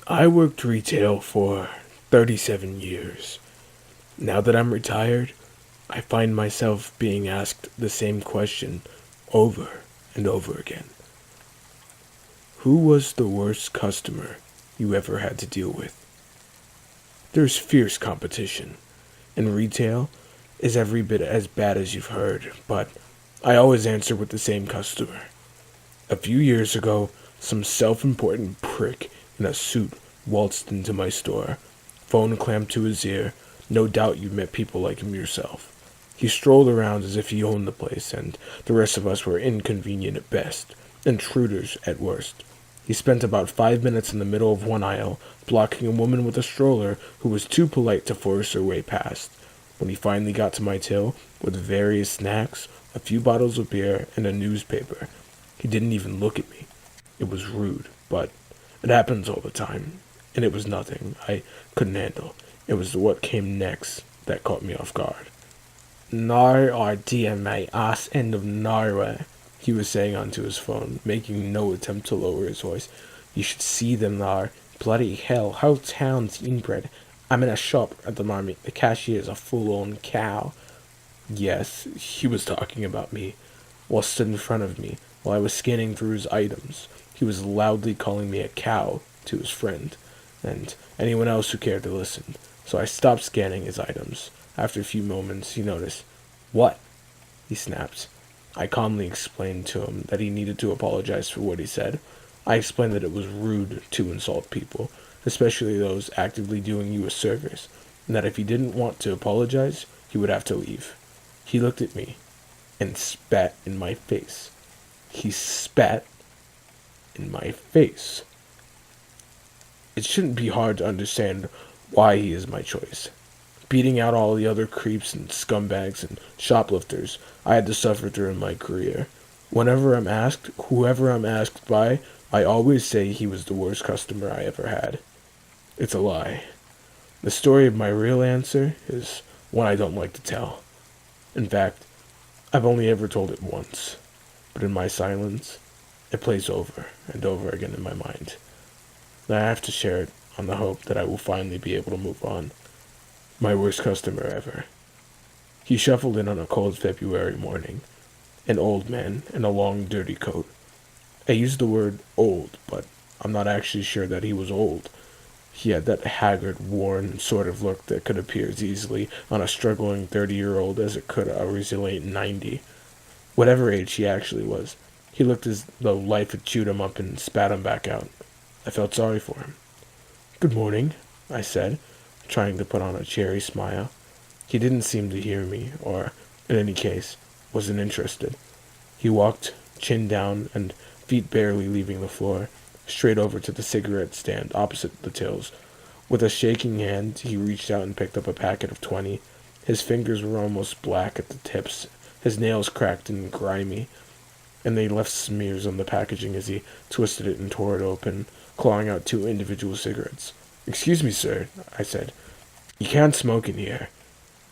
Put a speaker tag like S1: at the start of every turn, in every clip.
S1: I worked retail for 37 years. Now that I'm retired, I find myself being asked the same question over and over again. Who was the worst customer you ever had to deal with? There's fierce competition, and retail is every bit as bad as you've heard, but I always answer with the same customer. A few years ago, some self-important prick in a suit waltzed into my store, phone clamped to his ear. No doubt you met people like him yourself. He strolled around as if he owned the place, and the rest of us were inconvenient at best, intruders at worst. He spent about 5 minutes in the middle of one aisle, blocking a woman with a stroller who was too polite to force her way past. When he finally got to my till, with various snacks, a few bottles of beer, and a newspaper, he didn't even look at me. It was rude, but it happens all the time, and it was nothing I couldn't handle. It was what came next that caught me off guard. No idea, mate, ass end of nowhere, he was saying onto his phone, making no attempt to lower his voice. You should see them though. Bloody hell, whole town's inbred. I'm in a shop at the moment. The cashier's a full-on cow. Yes, he was talking about me, while stood in front of me, while I was scanning through his items. He was loudly calling me a cow to his friend, and anyone else who cared to listen. So I stopped scanning his items. After a few moments, he noticed. What? He snapped. I calmly explained to him that he needed to apologize for what he said. I explained that it was rude to insult people, especially those actively doing you a service, and that if he didn't want to apologize, he would have to leave. He looked at me and spat in my face. He spat in my face. It shouldn't be hard to understand why he is my choice. Beating out all the other creeps and scumbags and shoplifters I had to suffer through in my career. Whenever I'm asked, whoever I'm asked by, I always say he was the worst customer I ever had. It's a lie. The story of my real answer is one I don't like to tell. In fact, I've only ever told it once, but in my silence, it plays over and over again in my mind. And I have to share it on the hope that I will finally be able to move on. My worst customer ever. He shuffled in on a cold February morning, an old man in a long, dirty coat. I use the word old, but I'm not actually sure that he was old. He had that haggard, worn sort of look that could appear as easily on a struggling 30-year-old as it could a resilient 90. Whatever age he actually was, he looked as though life had chewed him up and spat him back out. I felt sorry for him. Good morning, I said, trying to put on a cheery smile. He didn't seem to hear me, or, in any case, wasn't interested. He walked, chin down and feet barely leaving the floor, straight over to the cigarette stand opposite the tills. With a shaking hand, he reached out and picked up a packet of 20. His fingers were almost black at the tips, his nails cracked and grimy, and they left smears on the packaging as he twisted it and tore it open, clawing out 2 individual cigarettes. Excuse me, sir, I said. You can't smoke in here.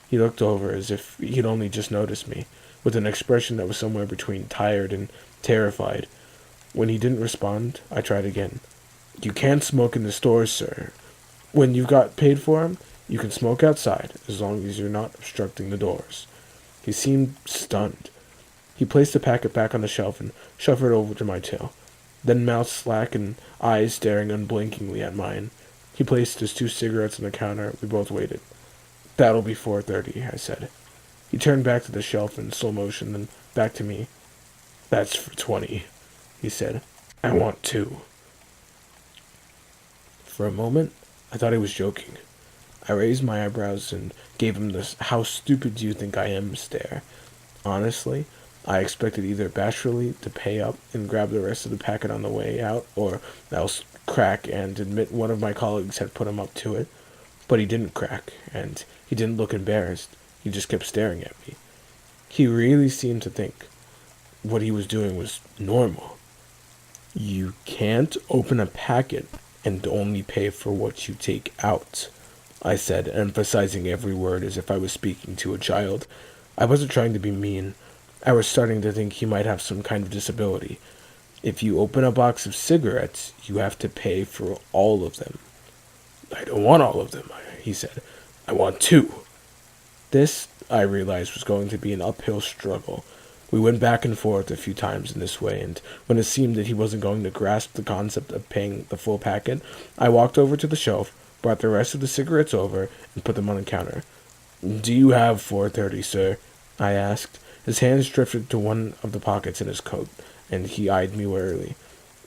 S1: He looked over as if he'd only just noticed me, with an expression that was somewhere between tired and terrified. When he didn't respond, I tried again. You can't smoke in the stores, sir. When you've got paid for 'em, you can smoke outside, as long as you're not obstructing the doors. He seemed stunned. He placed the packet back on the shelf and shoved it over to my tail, then mouth slack and eyes staring unblinkingly at mine. He placed his 2 cigarettes on the counter. We both waited. That'll be 4:30, I said. He turned back to the shelf in slow motion, then back to me. That's for 20, he said. I want 2. For a moment, I thought he was joking. I raised my eyebrows and gave him the "how stupid do you think I am" stare. Honestly, I expected either bashfully to pay up and grab the rest of the packet on the way out, or else crack and admit one of my colleagues had put him up to it. But he didn't crack, and he didn't look embarrassed. He just kept staring at me. He really seemed to think what he was doing was normal. You can't open a packet and only pay for what you take out, I said, emphasizing every word as if I was speaking to a child. I wasn't trying to be mean. I was starting to think he might have some kind of disability. If you open a box of cigarettes, you have to pay for all of them. I don't want all of them, he said. I want two. This, I realized, was going to be an uphill struggle. We went back and forth a few times in this way, and when it seemed that he wasn't going to grasp the concept of paying the full packet, I walked over to the shelf, brought the rest of the cigarettes over, and put them on the counter. Do you have 430, sir? I asked. His hands drifted to one of the pockets in his coat, and he eyed me warily.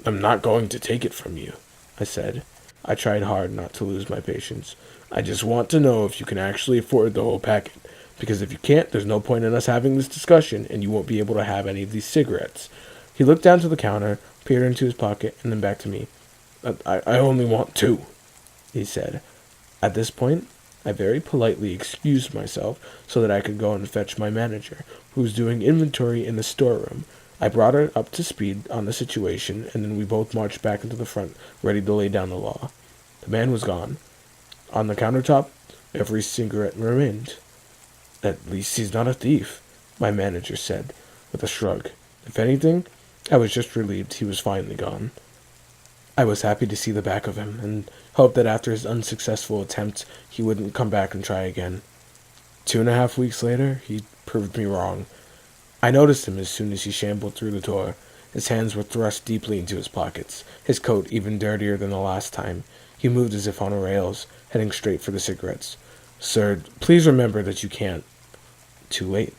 S1: I'm not going to take it from you, I said. I tried hard not to lose my patience. I just want to know if you can actually afford the whole packet, because if you can't, there's no point in us having this discussion, and you won't be able to have any of these cigarettes. He looked down to the counter, peered into his pocket, and then back to me. I only want two, he said. At this point, I very politely excused myself so that I could go and fetch my manager, who was doing inventory in the storeroom. I brought her up to speed on the situation, and then we both marched back into the front, ready to lay down the law. The man was gone. On the countertop, every cigarette remained. At least he's not a thief, my manager said, with a shrug. If anything, I was just relieved he was finally gone. I was happy to see the back of him, and hoped that after his unsuccessful attempt, he wouldn't come back and try again. 2.5 weeks later, he proved me wrong. I noticed him as soon as he shambled through the door. His hands were thrust deeply into his pockets, his coat even dirtier than the last time. He moved as if on rails, heading straight for the cigarettes. Sir, please remember that you can't. Too late.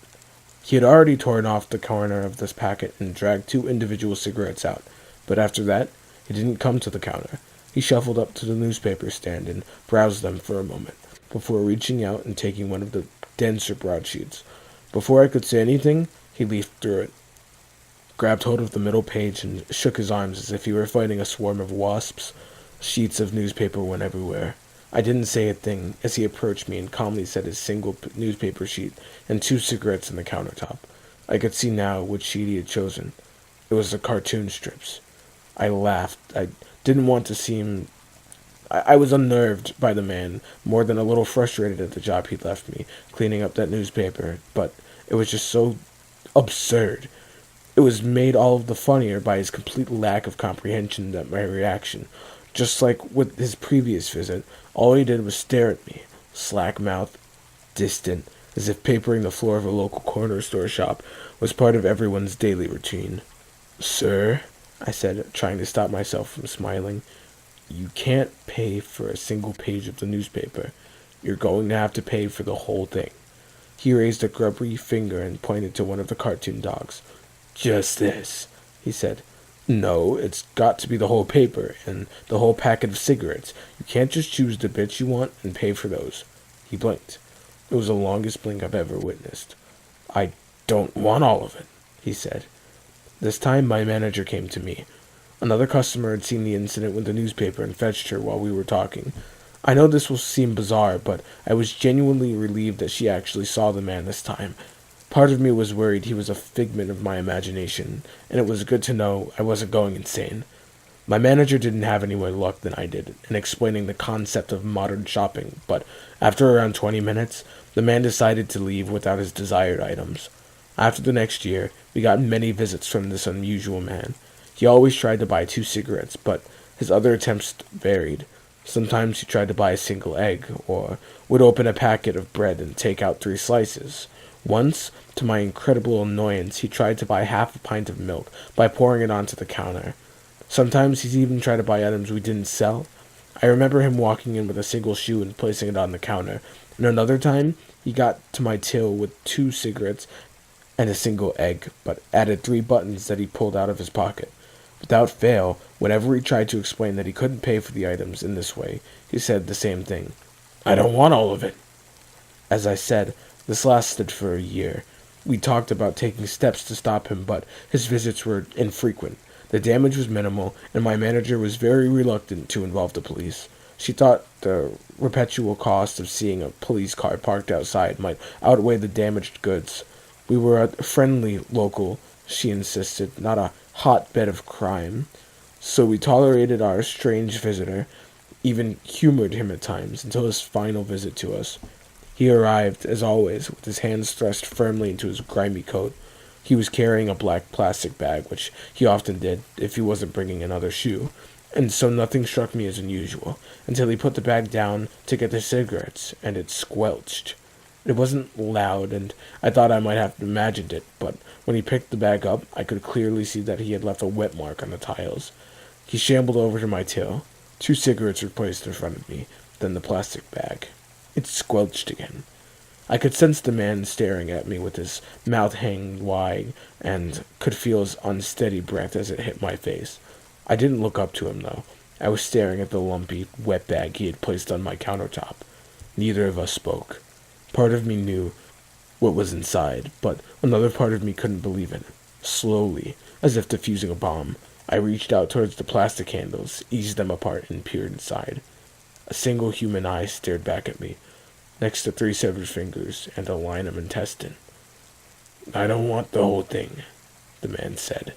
S1: He had already torn off the corner of this packet and dragged 2 individual cigarettes out, but after that, he didn't come to the counter. He shuffled up to the newspaper stand and browsed them for a moment, before reaching out and taking one of the denser broadsheets. Before I could say anything, he leafed through it, grabbed hold of the middle page, and shook his arms as if he were fighting a swarm of wasps. Sheets of newspaper went everywhere. I didn't say a thing as he approached me and calmly set his single newspaper sheet and 2 cigarettes on the countertop. I could see now which sheet he had chosen. It was the cartoon strips. I laughed. I didn't want to seem... I was unnerved by the man, more than a little frustrated at the job he'd left me, cleaning up that newspaper, but it was just so absurd. It was made all of the funnier by his complete lack of comprehension at my reaction. Just like with his previous visit, all he did was stare at me, slack-mouthed, distant, as if papering the floor of a local corner store shop was part of everyone's daily routine. Sir, I said, trying to stop myself from smiling, you can't pay for a single page of the newspaper. You're going to have to pay for the whole thing. He raised a grubby finger and pointed to one of the cartoon dogs. Just this, he said. No, it's got to be the whole paper and the whole packet of cigarettes. You can't just choose the bits you want and pay for those. He blinked. It was the longest blink I've ever witnessed. I don't want all of it, he said. This time my manager came to me. Another customer had seen the incident with the newspaper and fetched her while we were talking. I know this will seem bizarre, but I was genuinely relieved that she actually saw the man this time. Part of me was worried he was a figment of my imagination, and it was good to know I wasn't going insane. My manager didn't have any more luck than I did in explaining the concept of modern shopping, but after around 20 minutes, the man decided to leave without his desired items. After the next year, we got many visits from this unusual man. He always tried to buy 2 cigarettes, but his other attempts varied. Sometimes he tried to buy a single egg, or would open a packet of bread and take out 3 slices. Once, to my incredible annoyance, he tried to buy half a pint of milk by pouring it onto the counter. Sometimes he'd even try to buy items we didn't sell. I remember him walking in with a single shoe and placing it on the counter, and another time, he got to my till with 2 cigarettes and a single egg, but added 3 buttons that he pulled out of his pocket. Without fail, whenever he tried to explain that he couldn't pay for the items in this way, he said the same thing. I don't want all of it. As I said, this lasted for a year. We talked about taking steps to stop him, but his visits were infrequent. The damage was minimal, and my manager was very reluctant to involve the police. She thought the perpetual cost of seeing a police car parked outside might outweigh the damaged goods. We were a friendly local, she insisted, not a hotbed of crime. So we tolerated our strange visitor, even humored him at times, until his final visit to us. He arrived, as always, with his hands thrust firmly into his grimy coat. He was carrying a black plastic bag, which he often did if he wasn't bringing another shoe, and so nothing struck me as unusual until he put the bag down to get the cigarettes, and it squelched. It wasn't loud, and I thought I might have imagined it, but when he picked the bag up, I could clearly see that he had left a wet mark on the tiles. He shambled over to my till. 2 cigarettes were placed in front of me, then the plastic bag. It squelched again. I could sense the man staring at me with his mouth hanging wide, and could feel his unsteady breath as it hit my face. I didn't look up to him, though. I was staring at the lumpy, wet bag he had placed on my countertop. Neither of us spoke. Part of me knew what was inside, but another part of me couldn't believe it. Slowly, as if defusing a bomb, I reached out towards the plastic handles, eased them apart, and peered inside. A single human eye stared back at me, next to 3 severed fingers and a line of intestine. "I don't want the whole thing," the man said.